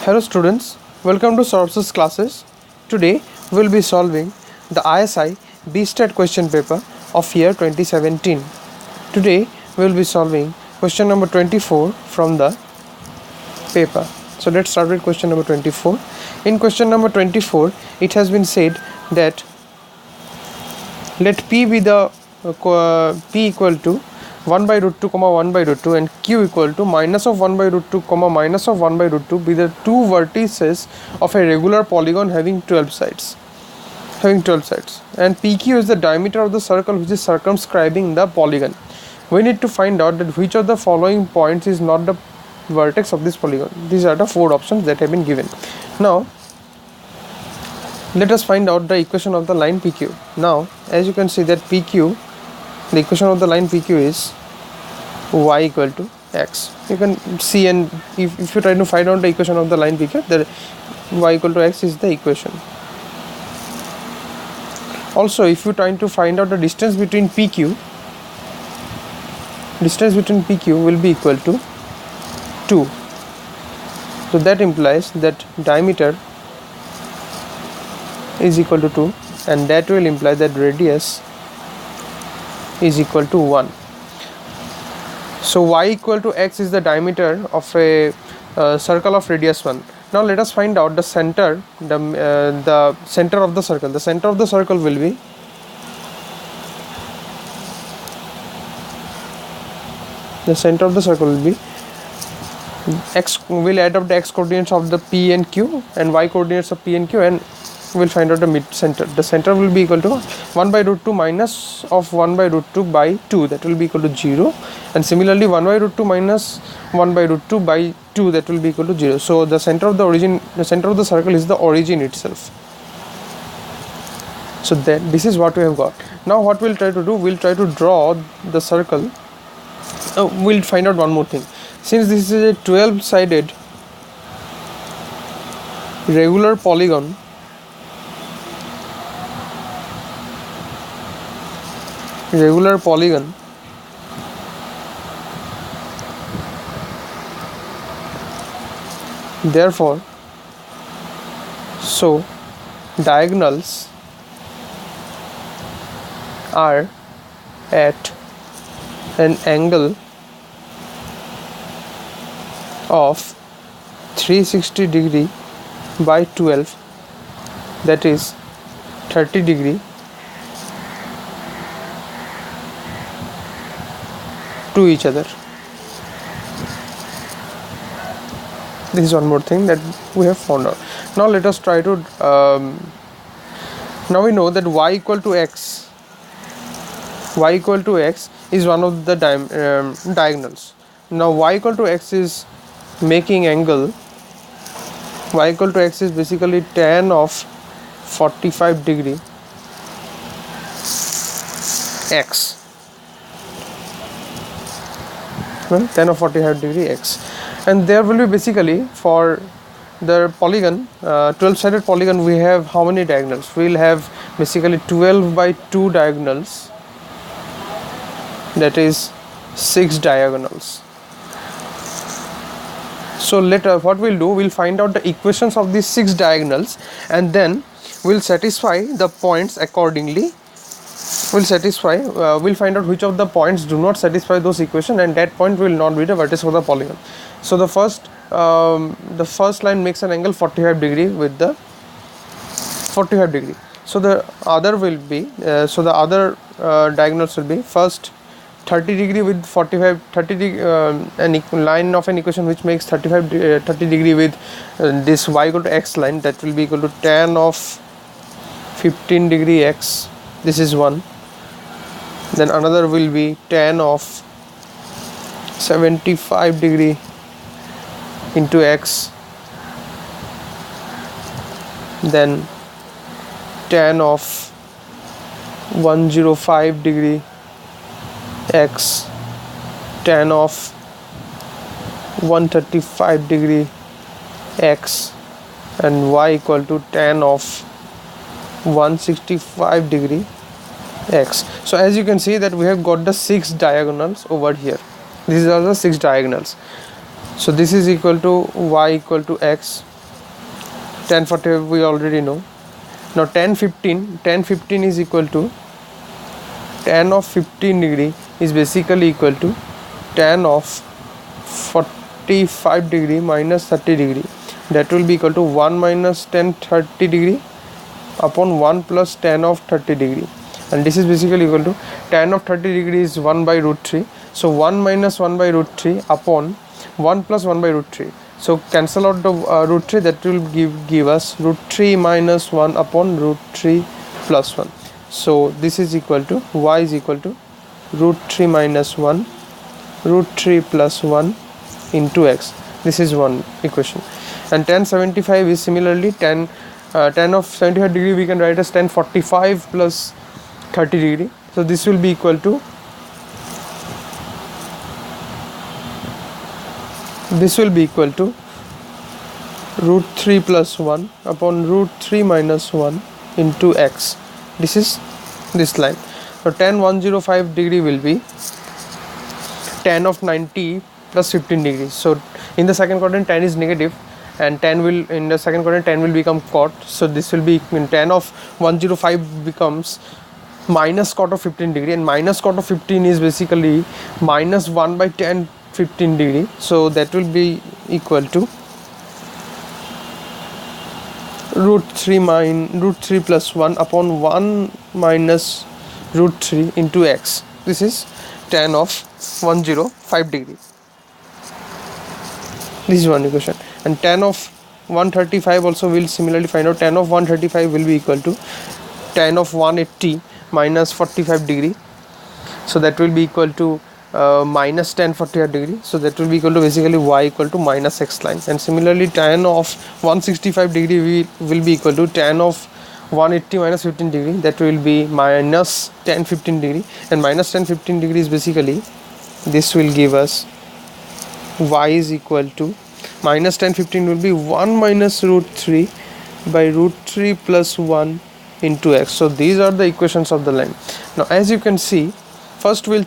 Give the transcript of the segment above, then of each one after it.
Hello students, welcome to Sources classes. Today we will be solving the ISI Bstat question paper of year 2017. Today we will be solving question number 24 from the paper. So let's start with question number 24. In question number 24 it has been said that let P be the P equal to 1 by root 2 comma 1 by root 2 and Q equal to minus of 1 by root 2 comma minus of 1 by root 2 be the two vertices of a regular polygon having 12 sides. And PQ is the diameter of the circle which is circumscribing the polygon. We need to find out that which of the following points is not the vertex of this polygon. These are the four options that have been given. Now let us find out the equation of the line PQ. Now as you can see that PQ, the equation of the line PQ is y equal to x. You can see, and if you try to find out the equation of the line PQ, then y equal to x is the equation. Also, if you try to find out the distance between PQ will be equal to 2. So that implies that diameter is equal to 2, and that will imply that radius is equal to 1. So y equal to x is the diameter of a circle of radius 1. Now let us find out the center, the center of the circle. The center of the circle will be x. Will add up the x coordinates of the P and Q and y coordinates of P and Q, and we'll find out the mid center. The center will be equal to 1 by root 2 minus of 1 by root 2 by 2, that will be equal to 0, and similarly 1 by root 2 minus 1 by root 2 by 2, that will be equal to 0. So the center of the circle is the origin itself. So then this is what we have got. Now what we'll try to do, we'll try to draw the circle. We'll find out one more thing. Since this is a 12-sided regular polygon, therefore so diagonals are at an angle of 360 degree by 12, that is 30 degree to each other. This is one more thing that we have found out. Now let us try to now we know that y equal to x is one of the diagonals. Now y equal to x is making angle, y equal to x is basically tan of 45 degree x. Tan of 45 degree x, and there will be basically for the polygon, 12-sided polygon, we have how many diagonals? We will have basically 12 by 2 diagonals, that is 6 diagonals. So later what we'll do, we'll find out the equations of these 6 diagonals, and then we'll satisfy the points accordingly. We'll find out which of the points do not satisfy those equations, and that point will not be the vertex of the polygon. So the first line makes an angle 45 degree with the 45 degree. So the other will be diagonals will be first 30 degree with 45, 30 degree, line of an equation which makes 30 degree with this y equal to x line, that will be equal to tan of 15 degree x. This is one. Then another will be tan of 75 degree into x. Then tan of 105 degree x, tan of 135 degree x, and y equal to tan of 165 degree x. So as you can see that we have got the 6 diagonals over here. These are the 6 diagonals. So this is equal to y equal to x, tan 45 we already know. Now tan 15 is equal to tan of 15 degree is basically equal to tan of 45 degree minus 30 degree. That will be equal to 1 minus tan 30 degree upon 1 plus tan of 30 degree, and this is basically equal to tan of 30 degree is 1 by root 3. So 1 minus 1 by root 3 upon 1 plus 1 by root 3. So cancel out the root 3. That will give us root 3 minus 1 upon root 3 plus 1. So this is equal to y is equal to root 3 minus 1 root 3 plus 1 into x. This is one equation. And tan 75 is similarly tan of 75 degree we can write as tan 45 plus 30 degree. So this will be equal to root 3 plus 1 upon root 3 minus 1 into x. This is this line. So tan 105 degree will be tan of 90 plus 15 degrees. So in the second quadrant tan is negative, and in the second quadrant tan will become cot. So this will be tan of 105 becomes minus cot of 15 degree, and minus cot of 15 is basically minus 1 by tan 15 degree. So that will be equal to root 3 plus 1 upon 1 minus root 3 into x. This is tan of 105 degree. This is one equation. And tan of 135 also will similarly find out. Tan of 135 will be equal to tan of 180 minus 45 degree. So that will be equal to minus tan 45 degree. So that will be equal to basically y equal to minus x line. And similarly tan of 165 degree will be equal to tan of 180 minus 15 degree. That will be minus tan 15 degree. And minus tan 15 degree is basically, this will give us y is equal to minus tan 15 will be 1 minus root 3 by root 3 plus 1 into x. So these are the equations of the line. Now as you can see, first we have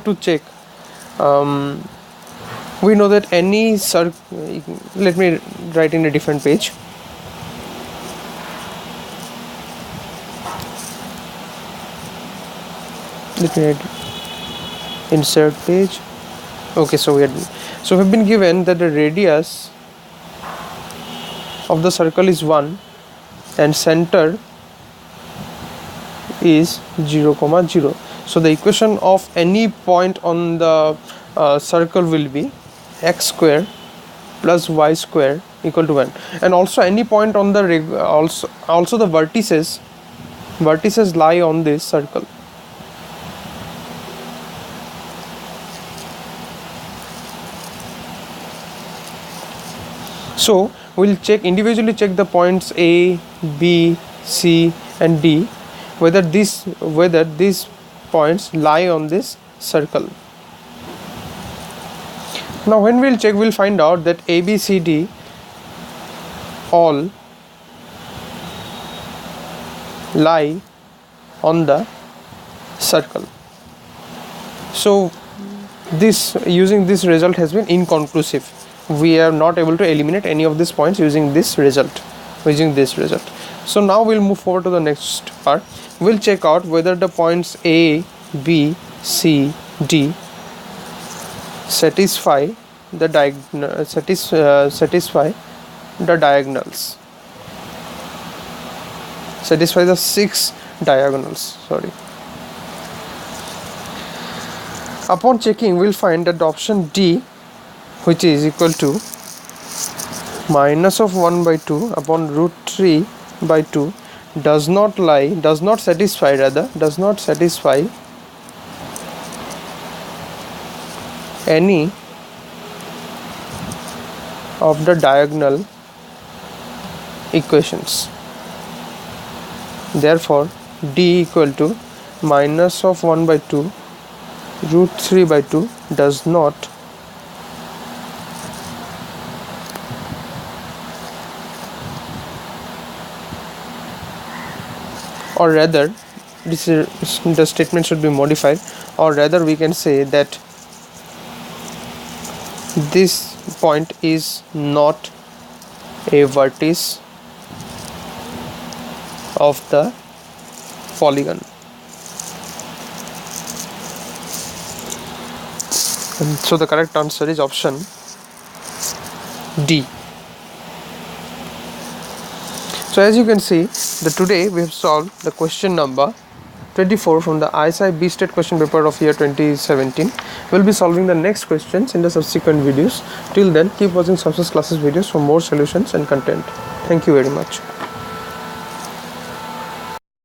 to check, we know that any circle, let me write in a different page. Let me write insert page. Okay, so we have been given that the radius of the circle is 1 and center is 0, 0. So the equation of any point on the circle will be x square plus y square equal to 1, and also any point on the also the vertices lie on this circle. So we'll individually check the points A, B, C and D whether these points lie on this circle. Now when we'll check, we'll find out that A, B, C, D all lie on the circle. So using this result has been inconclusive. We are not able to eliminate any of these points using this result. So now we'll move forward to the next part. We'll check out whether the points A, B, C, D satisfy the diagonals. Satisfy the 6 diagonals. Upon checking, we'll find that the option D, which is equal to minus of 1 by 2 upon root 3 by 2 does not satisfy any of the diagonal equations. Therefore D equal to minus of 1 by 2 root 3 by 2 does not or rather the statement should be modified, or rather we can say that this point is not a vertex of the polygon. And so the correct answer is option D. So as you can see that today we have solved the question number 24 from the ISI Bstat question paper of year 2017. We'll be solving the next questions in the subsequent videos. Till then, keep watching Success Classes videos for more solutions and content. Thank you very much.